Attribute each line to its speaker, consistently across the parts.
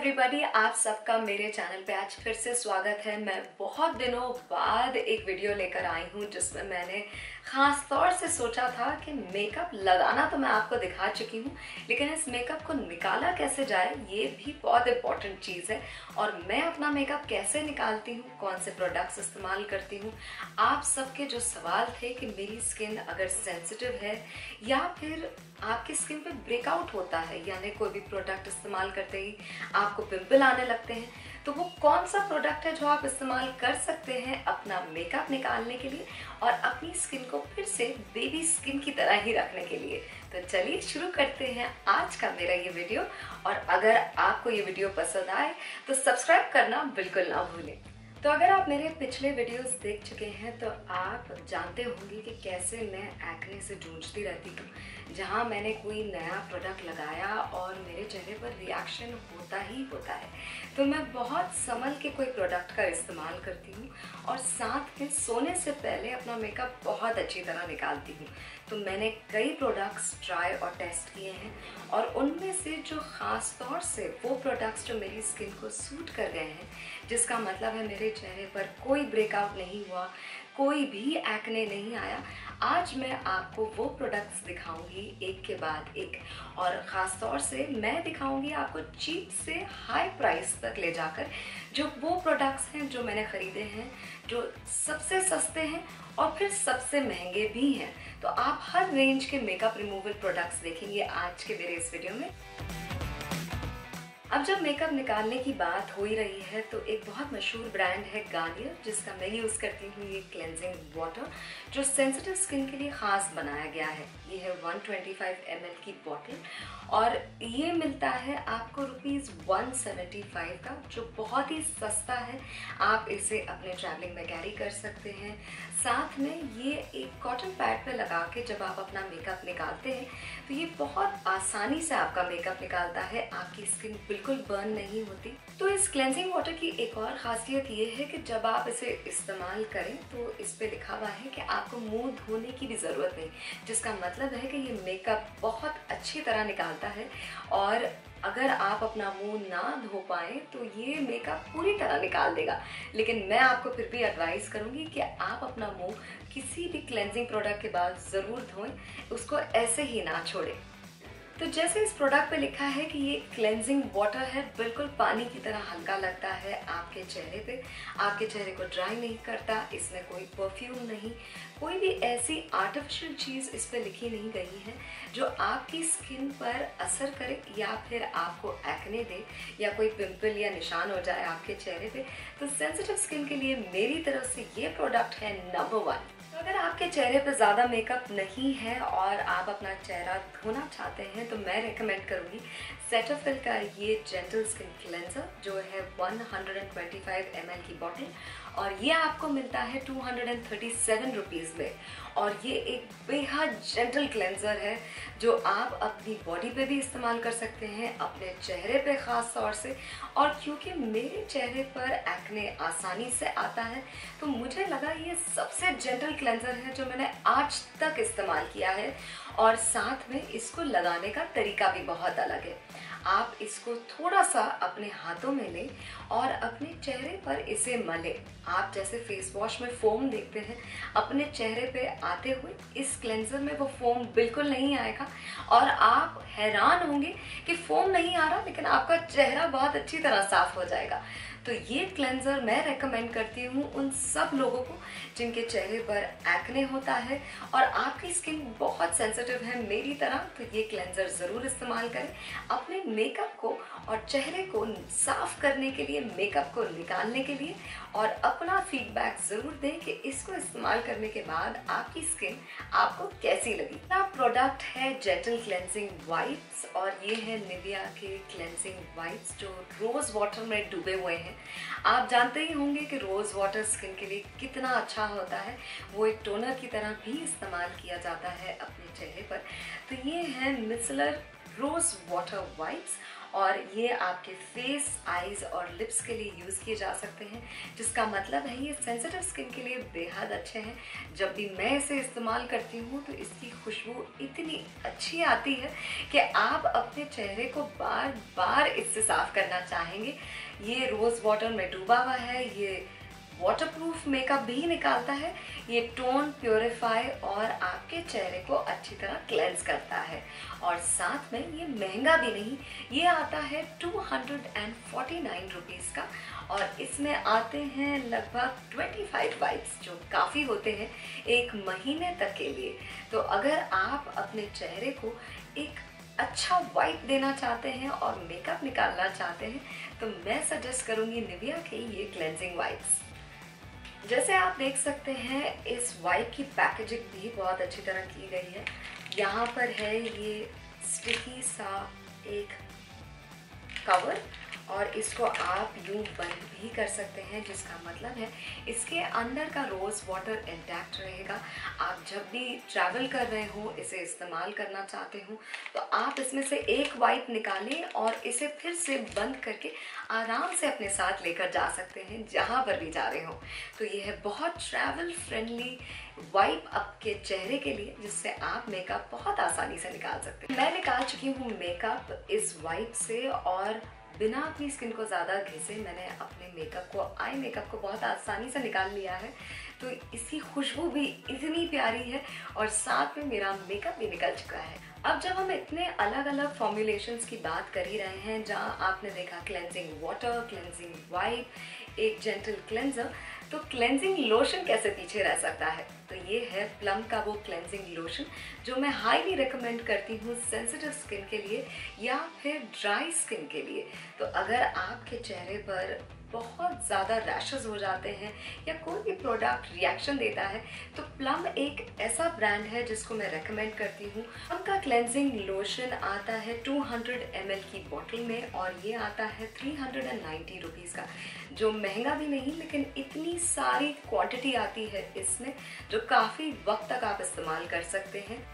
Speaker 1: Everybody, आप सबका मेरे चैनल पे आज फिर से स्वागत है। मैं बहुत दिनों बाद एक वीडियो लेकर आई हूँ जिसमें मैंने ख़ास तौर से सोचा था कि मेकअप लगाना तो मैं आपको दिखा चुकी हूँ, लेकिन इस मेकअप को निकाला कैसे जाए ये भी बहुत इम्पॉर्टेंट चीज़ है। और मैं अपना मेकअप कैसे निकालती हूँ, कौन से प्रोडक्ट्स इस्तेमाल करती हूँ, आप सबके जो सवाल थे कि मेरी स्किन अगर सेंसिटिव है या फिर आपकी स्किन पे ब्रेकआउट होता है, यानी कोई भी प्रोडक्ट इस्तेमाल करते ही आपको पिंपल आने लगते हैं, तो वो कौन सा प्रोडक्ट है जो आप इस्तेमाल कर सकते हैं अपना मेकअप निकालने के लिए और अपनी स्किन को फिर से बेबी स्किन की तरह ही रखने के लिए। तो चलिए शुरू करते हैं आज का मेरा ये वीडियो। और अगर आपको ये वीडियो पसंद आए तो सब्सक्राइब करना बिल्कुल ना भूलें। तो अगर आप मेरे पिछले वीडियोस देख चुके हैं तो आप जानते होंगे कि कैसे मैं एक्ने से जूझती रहती हूँ। जहाँ मैंने कोई नया प्रोडक्ट लगाया और मेरे चेहरे पर रिएक्शन होता ही होता है, तो मैं बहुत संभल के कोई प्रोडक्ट का इस्तेमाल करती हूँ और साथ में सोने से पहले अपना मेकअप बहुत अच्छी तरह निकालती हूँ। तो मैंने कई प्रोडक्ट्स ट्राई और टेस्ट किए हैं और उनमें से जो ख़ास तौर से वो प्रोडक्ट्स जो मेरी स्किन को सूट कर गए हैं, जिसका मतलब है मेरे चेहरे पर कोई ब्रेकआउट नहीं हुआ, कोई भी एक्ने नहीं आया, आज मैं आपको वो प्रोडक्ट्स दिखाऊंगी एक के बाद एक। और ख़ास तौर से मैं दिखाऊंगी आपको चीप से हाई प्राइस तक ले जाकर जो वो प्रोडक्ट्स हैं जो मैंने ख़रीदे हैं, जो सबसे सस्ते हैं और फिर सबसे महंगे भी हैं। तो आप हर रेंज के मेकअप रिमूवल प्रोडक्ट्स देखेंगे आज के मेरे इस वीडियो में। अब जब मेकअप निकालने की बात हो ही रही है तो एक बहुत मशहूर ब्रांड है गार्नियर, जिसका मैं यूज़ करती हूँ ये क्लेंजिंग वाटर, जो सेंसिटिव स्किन के लिए ख़ास बनाया गया है। ये है 125 ml की बॉटल और ये मिलता है आपको ₹175 का, जो बहुत ही सस्ता है। आप इसे अपने ट्रैवलिंग में कैरी कर सकते हैं। साथ में ये एक कॉटन पैड पे लगा के जब आप अपना मेकअप निकालते हैं तो ये बहुत आसानी से आपका मेकअप निकालता है, आपकी स्किन बिल्कुल बर्न नहीं होती। तो इस क्लेंजिंग वाटर की एक और खासियत ये है कि जब आप इसे इस्तेमाल करें तो इस पे लिखा हुआ है कि आपको मुंह धोने की भी ज़रूरत नहीं, जिसका मतलब है कि ये मेकअप बहुत अच्छी तरह निकालता है। और अगर आप अपना मुंह ना धो पाएँ तो ये मेकअप पूरी तरह निकाल देगा। लेकिन मैं आपको फिर भी एडवाइस करूँगी कि आप अपना मुंह किसी भी क्लेंजिंग प्रोडक्ट के बाद ज़रूर धोएं, उसको ऐसे ही ना छोड़ें। तो जैसे इस प्रोडक्ट पे लिखा है कि ये क्लेंजिंग वाटर है, बिल्कुल पानी की तरह हल्का लगता है आपके चेहरे पे, आपके चेहरे को ड्राई नहीं करता, इसमें कोई परफ्यूम नहीं, कोई भी ऐसी आर्टिफिशियल चीज़ इस पे लिखी नहीं गई है जो आपकी स्किन पर असर करे या फिर आपको एक्ने दे या कोई पिंपल या निशान हो जाए आपके चेहरे पे। तो सेंसिटिव स्किन के लिए मेरी तरफ से ये प्रोडक्ट है नंबर 1। तो अगर आपके चेहरे पे ज़्यादा मेकअप नहीं है और आप अपना चेहरा धोना चाहते हैं तो मैं रेकमेंड करूँगी सेटाफिल का ये जेंटल स्किन क्लेंजर, जो है 125 ml की बॉटल और ये आपको मिलता है 237 रुपीज़ में। और ये एक बेहद जेंटल क्लेंजर है जो आप अपनी बॉडी पे भी इस्तेमाल कर सकते हैं, अपने चेहरे पे ख़ास तौर से। और क्योंकि मेरे चेहरे पर एक्ने आसानी से आता है तो मुझे लगा ये सबसे जेंटल क्लेंजर है जो मैंने आज तक इस्तेमाल किया है। और साथ में इसको लगाने का तरीका भी बहुत अलग है। आप इसको थोड़ा सा अपने हाथों में लें और अपने चेहरे पर इसे मलें। आप जैसे फेस वॉश में फोम देखते हैं अपने चेहरे पे आते हुए, इस क्लेंजर में वो फोम बिल्कुल नहीं आएगा और आप हैरान होंगे कि फोम नहीं आ रहा लेकिन आपका चेहरा बहुत अच्छी तरह साफ हो जाएगा। तो ये क्लेंजर मैं रेकमेंड करती हूँ उन सब लोगों को जिनके चेहरे पर एक्ने होता है और आपकी स्किन बहुत सेंसिटिव है मेरी तरह। तो ये क्लेंजर ज़रूर इस्तेमाल करें अपने मेकअप को और चेहरे को साफ करने के लिए, मेकअप को निकालने के लिए, और अपना फीडबैक ज़रूर दें कि इसको इस्तेमाल करने के बाद आपकी स्किन आपको कैसी लगी। प्रोडक्ट है जेंटल क्लेंजिंग वाइप्स और ये है निविया के क्लेंजिंग वाइप्स जो रोज़ वाटर में डूबे हुए हैं। आप जानते ही होंगे कि रोज़ वाटर स्किन के लिए कितना अच्छा होता है, वो एक टोनर की तरह भी इस्तेमाल किया जाता है अपने चेहरे पर। तो ये है मिसलर रोज वाटर वाइप्स, और ये आपके फेस, आईज और लिप्स के लिए यूज़ किए जा सकते हैं, जिसका मतलब है ये सेंसिटिव स्किन के लिए बेहद अच्छे हैं। जब भी मैं इसे इस्तेमाल करती हूँ तो इसकी खुशबू इतनी अच्छी आती है कि आप अपने चेहरे को बार बार इससे साफ करना चाहेंगे। ये रोज़ वाटर में डूबा हुआ है, ये वाटरप्रूफ मेकअप भी निकालता है, ये टोन प्योरीफाई और आपके चेहरे को अच्छी तरह क्लेंस करता है। और साथ में ये महंगा भी नहीं, ये आता है 249 रुपीज़ का, और इसमें आते हैं लगभग 25 वाइप्स, जो काफ़ी होते हैं एक महीने तक के लिए। तो अगर आप अपने चेहरे को एक अच्छा वाइप देना चाहते हैं और मेकअप निकालना चाहते हैं तो मैं सजेस्ट करूँगी निविया के ये क्लेंजिंग वाइप्स। जैसे आप देख सकते हैं इस वाइप की पैकेजिंग भी बहुत अच्छी तरह की गई है। यहाँ पर है ये स्टिकी सा एक कवर, और इसको आप यूं बंद भी कर सकते हैं, जिसका मतलब है इसके अंदर का रोज़ वाटर इंटैक्ट रहेगा। आप जब भी ट्रैवल कर रहे हो, इसे इस्तेमाल करना चाहते हो, तो आप इसमें से एक वाइप निकालें और इसे फिर से बंद करके आराम से अपने साथ लेकर जा सकते हैं जहाँ पर भी जा रहे हो। तो ये है बहुत ट्रैवल फ्रेंडली वाइप आपके चेहरे के लिए, जिससे आप मेकअप बहुत आसानी से निकाल सकते हैं। मैं निकाल चुकी हूँ मेकअप इस वाइप से, और बिना अपनी स्किन को ज़्यादा घिसे मैंने अपने मेकअप को, आई मेकअप को बहुत आसानी से निकाल लिया है। तो इसकी खुशबू भी इतनी प्यारी है और साथ में मेरा मेकअप भी निकल चुका है। अब जब हम इतने अलग अलग फॉर्मुलेशंस की बात कर ही रहे हैं, जहाँ आपने देखा क्लेंजिंग वाटर, क्लेंजिंग वाइप, एक जेंटल क्लेंजर, तो क्लेंजिंग लोशन कैसे पीछे रह सकता है। तो ये है प्लम का वो क्लेंजिंग लोशन जो मैं हाईली रिकमेंड करती हूँ सेंसिटिव स्किन के लिए या फिर ड्राई स्किन के लिए। तो अगर आपके चेहरे पर बहुत ज़्यादा रैशेस हो जाते हैं या कोई भी प्रोडक्ट रिएक्शन देता है, तो प्लम एक ऐसा ब्रांड है जिसको मैं रेकमेंड करती हूँ। प्लम का क्लेंजिंग लोशन आता है 200 ml की बॉटल में, और ये आता है 390 रुपीज़ का, जो महंगा भी नहीं, लेकिन इतनी सारी क्वांटिटी आती है इसमें जो काफ़ी वक्त तक आप इस्तेमाल कर सकते हैं।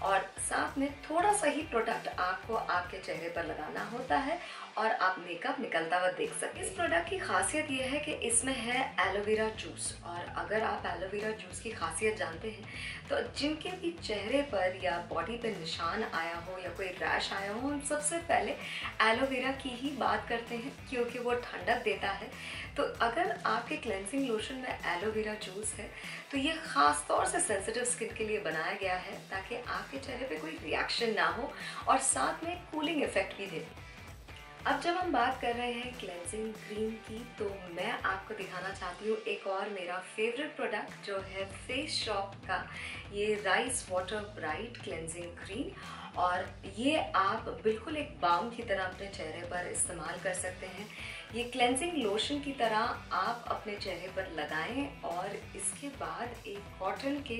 Speaker 1: और साथ में थोड़ा सा ही प्रोडक्ट आपको आपके चेहरे पर लगाना होता है और आप मेकअप निकलता हुआ देख सकते हैं। इस प्रोडक्ट की खासियत यह है कि इसमें है एलोवेरा जूस, और अगर आप एलोवेरा जूस की खासियत जानते हैं तो जिनके भी चेहरे पर या बॉडी पे निशान आया हो या कोई रैश आया हो, हम सबसे पहले एलोवेरा की ही बात करते हैं क्योंकि वो ठंडक देता है। तो अगर आपके क्लेंजिंग लोशन में एलोवेरा जूस है तो ये ख़ास तौर से सेंसिटिव स्किन के लिए बनाया गया है ताकि आपके चेहरे पे कोई रिएक्शन ना हो और साथ में कूलिंग इफेक्ट भी दे। अब जब हम बात कर रहे हैं क्लेंजिंग क्रीम की, तो मैं आपको दिखाना चाहती हूँ एक और मेरा फेवरेट प्रोडक्ट जो है फेस शॉप का ये rice water bright cleansing cream. और ये आप बिल्कुल एक बाम की तरह अपने चेहरे पर इस्तेमाल कर सकते हैं। ये क्लेंजिंग लोशन की तरह आप अपने चेहरे पर लगाएं और इसके बाद एक कॉटन के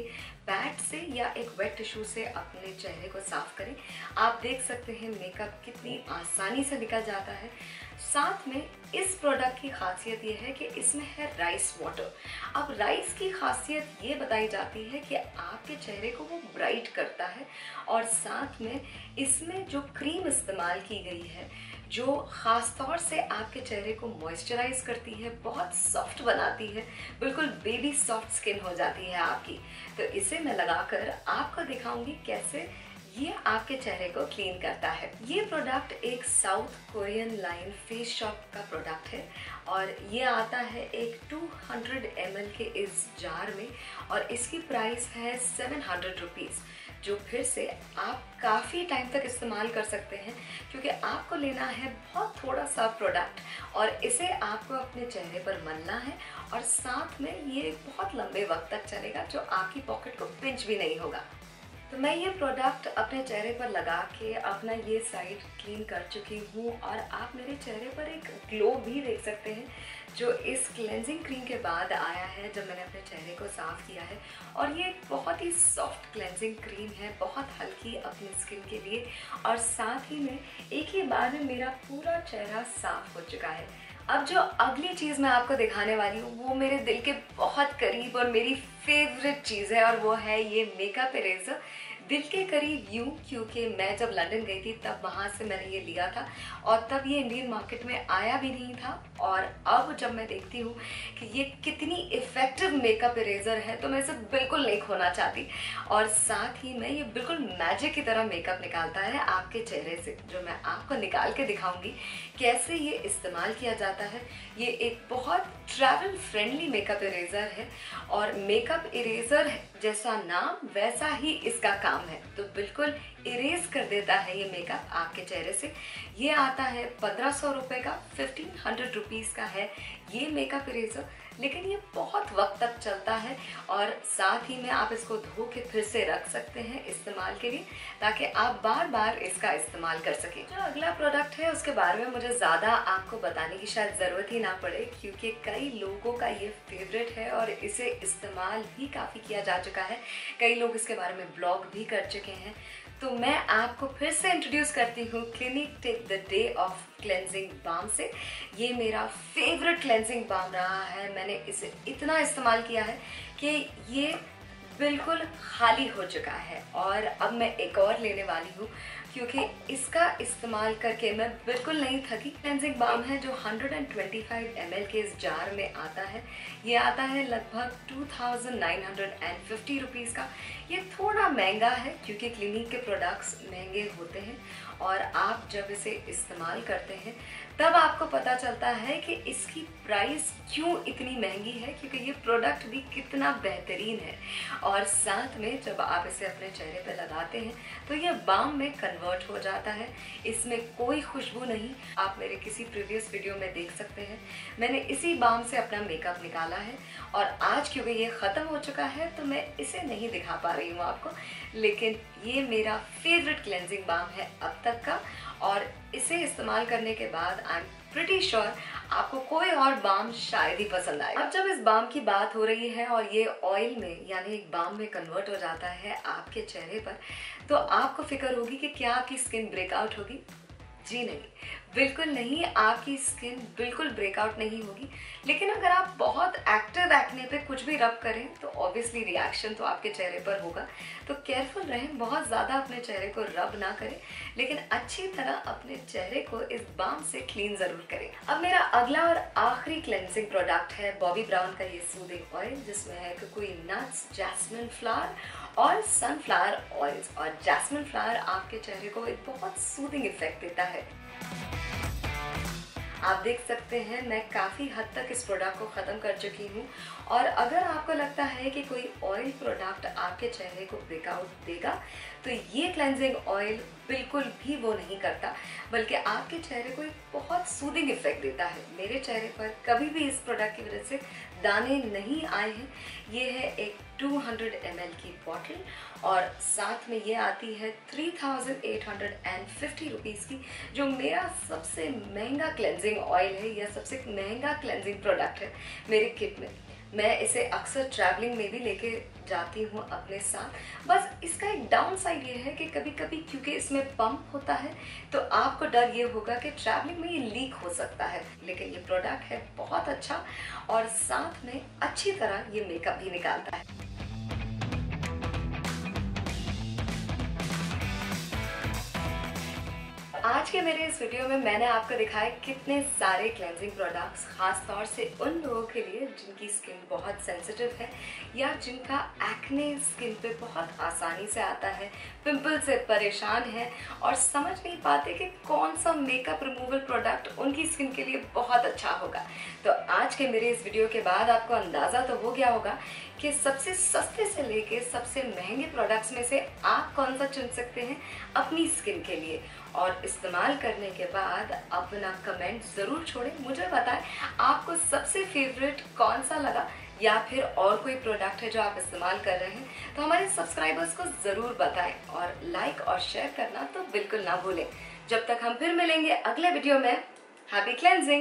Speaker 1: पैड से या एक वेट टिश्यू से अपने चेहरे को साफ करें। आप देख सकते हैं मेकअप कितनी आसानी से निकल जाता है। साथ में इस प्रोडक्ट की खासियत ये है कि इसमें है राइस वाटर। अब राइस की खासियत ये बताई जाती है कि आपके चेहरे को वो ब्राइट करता है, और साथ में इसमें जो क्रीम इस्तेमाल की गई है जो ख़ास तौर से आपके चेहरे को मॉइस्चराइज करती है, बहुत सॉफ्ट बनाती है, बिल्कुल बेबी सॉफ्ट स्किन हो जाती है आपकी। तो इसे मैं लगाकर आपको दिखाऊंगी कैसे ये आपके चेहरे को क्लीन करता है। ये प्रोडक्ट एक south Korean line face shop का प्रोडक्ट है और ये आता है एक 200 ml के इस जार में, और इसकी प्राइस है 700 रुपीज़, जो फिर से आप काफ़ी टाइम तक इस्तेमाल कर सकते हैं क्योंकि आपको लेना है बहुत थोड़ा सा प्रोडक्ट और इसे आपको अपने चेहरे पर मलना है, और साथ में ये बहुत लंबे वक्त तक चलेगा जो आपकी पॉकेट को पिंच भी नहीं होगा। तो मैं ये प्रोडक्ट अपने चेहरे पर लगा के अपना ये साइड क्लीन कर चुकी हूँ, और आप मेरे चेहरे पर एक ग्लो भी देख सकते हैं जो इस क्लेंजिंग क्रीम के बाद आया है जब मैंने अपने चेहरे को साफ़ किया है। और ये एक बहुत ही सॉफ्ट क्लेंजिंग क्रीम है, बहुत हल्की अपनी स्किन के लिए, और साथ ही में एक ही बार में मेरा पूरा चेहरा साफ़ हो चुका है। अब जो अगली चीज़ मैं आपको दिखाने वाली हूँ वो मेरे दिल के बहुत करीब और मेरी फेवरेट चीज़ है, और वो है ये मेकअप इरेजर। दिल के करीब यूँ क्योंकि मैं जब लंदन गई थी तब वहाँ से मैंने ये लिया था, और तब ये इंडियन मार्केट में आया भी नहीं था। और अब जब मैं देखती हूँ कि ये कितनी इफ़ेक्टिव मेकअप इरेजर है तो मैं इसे बिल्कुल नहीं खोना चाहती। और साथ ही में ये बिल्कुल मैजिक की तरह मेकअप निकालता है आपके चेहरे से, जो मैं आपको निकाल के दिखाऊंगी कैसे ये इस्तेमाल किया जाता है। ये एक बहुत ट्रैवल फ्रेंडली मेकअप इरेजर है, और मेकअप इरेजर जैसा नाम वैसा ही इसका काम है। तो बिल्कुल इरेज कर देता है ये मेकअप आपके चेहरे से। ये आता है 1500 रुपये का, 1500 रुपीज़ का है ये मेकअप इरेजर, लेकिन ये बहुत वक्त तक चलता है, और साथ ही में आप इसको धो के फिर से रख सकते हैं इस्तेमाल के लिए, ताकि आप बार बार इसका इस्तेमाल कर सकें। जो अगला प्रोडक्ट है उसके बारे में मुझे ज़्यादा आपको बताने की शायद ज़रूरत ही ना पड़े, क्योंकि कई लोगों का ये फेवरेट है और इसे इस्तेमाल भी काफ़ी किया जा चुका है। कई लोग इसके बारे में ब्लॉग भी कर चुके हैं। तो मैं आपको फिर से इंट्रोड्यूस करती हूँ Clinique take the day off cleansing balm से। ये मेरा फेवरेट क्लेंजिंग बाम रहा है। मैंने इसे इतना इस्तेमाल किया है कि ये बिल्कुल खाली हो चुका है, और अब मैं एक और लेने वाली हूँ क्योंकि इसका इस्तेमाल करके मैं बिल्कुल नहीं थकी। क्लेंजिंग बाम है जो 125 ml के इस जार में आता है। ये आता है लगभग 2950 रुपीज़ का। ये थोड़ा महंगा है क्योंकि क्लिनिक के प्रोडक्ट्स महंगे होते हैं, और आप जब इसे इस्तेमाल करते हैं तब आपको पता चलता है कि इसकी प्राइस क्यों इतनी महंगी है, क्योंकि ये प्रोडक्ट भी कितना बेहतरीन है। और साथ में जब आप इसे अपने चेहरे पर लगाते हैं तो ये बाम में कन्वर्ट हो जाता है। इसमें कोई खुशबू नहीं, आप मेरे किसी प्रीवियस वीडियो में देख सकते हैं। मैंने इसी बाम से अपना मेकअप निकाला है, और आज क्योंकि ये ख़त्म हो चुका है तो मैं इसे नहीं दिखा पा रही हूँ आपको, लेकिन ये मेरा फेवरेट क्लेंजिंग बाम है अब तक का, और इसे इस्तेमाल करने के बाद आई एम प्रिटी श्योर आपको कोई और बाम शायद ही पसंद आए। अब जब इस बाम की बात हो रही है और ये ऑयल में यानी एक बाम में कन्वर्ट हो जाता है आपके चेहरे पर, तो आपको फिक्र होगी कि क्या आपकी स्किन ब्रेकआउट होगी। जी नहीं, बिल्कुल नहीं, आपकी स्किन बिल्कुल ब्रेकआउट नहीं होगी। लेकिन अगर आप बहुत एक्टिव एक्ने पे कुछ भी रब करें तो ऑब्वियसली रिएक्शन तो आपके चेहरे पर होगा। तो केयरफुल रहें, बहुत ज़्यादा अपने चेहरे को रब ना करें, लेकिन अच्छी तरह अपने चेहरे को इस बाम से क्लीन ज़रूर करें। अब मेरा अगला और आखिरी क्लेंजिंग प्रोडक्ट है बॉबी ब्राउन का ये सूदिंग ऑयल, जिसमें है कोकोई नट्स, जैस्मिन फ्लावर और सनफ्लावर ऑयल्स। और जैस्मिन फ्लावर आपके चेहरे को एक बहुत सूदिंग इफेक्ट देता है। आप देख सकते हैं मैं काफ़ी हद तक इस प्रोडक्ट को ख़त्म कर चुकी हूँ, और अगर आपको लगता है कि कोई ऑयल प्रोडक्ट आपके चेहरे को ब्रेकआउट देगा तो ये क्लेंजिंग ऑयल बिल्कुल भी वो नहीं करता, बल्कि आपके चेहरे को एक बहुत सूदिंग इफेक्ट देता है। मेरे चेहरे पर कभी भी इस प्रोडक्ट की वजह से दाने नहीं आए हैं। ये है एक 200 ml की बॉटल, और साथ में ये आती है 3850 रुपीज़ की, जो मेरा सबसे महंगा क्लेंजिंग ऑयल है या सबसे महंगा क्लेंजिंग प्रोडक्ट है मेरे किट में। मैं इसे अक्सर ट्रैवलिंग में भी लेके जाती हूँ अपने साथ। बस इसका एक डाउन साइड ये है कि कभी कभी क्योंकि इसमें पंप होता है तो आपको डर ये होगा कि ट्रैवलिंग में ये लीक हो सकता है, लेकिन ये प्रोडक्ट है बहुत अच्छा, और साथ में अच्छी तरह ये मेकअप भी निकालता है। आज के मेरे इस वीडियो में मैंने आपको दिखाया कितने सारे क्लेंजिंग प्रोडक्ट्स, खास तौर से उन लोगों के लिए जिनकी स्किन बहुत सेंसिटिव है या जिनका एक्ने स्किन पे बहुत आसानी से आता है, पिंपल से परेशान है और समझ नहीं पाते कि कौन सा मेकअप रिमूवल प्रोडक्ट उनकी स्किन के लिए बहुत अच्छा होगा। तो आज के मेरे इस वीडियो के बाद आपको अंदाज़ा तो हो गया होगा कि सबसे सस्ते से लेके सबसे महंगे प्रोडक्ट्स में से आप कौन सा चुन सकते हैं अपनी स्किन के लिए। और इस्तेमाल करने के बाद अपना कमेंट ज़रूर छोड़ें, मुझे बताएं आपको सबसे फेवरेट कौन सा लगा, या फिर और कोई प्रोडक्ट है जो आप इस्तेमाल कर रहे हैं तो हमारे सब्सक्राइबर्स को ज़रूर बताएं, और लाइक और शेयर करना तो बिल्कुल ना भूलें। जब तक हम फिर मिलेंगे अगले वीडियो में, हैप्पी क्लेंजिंग।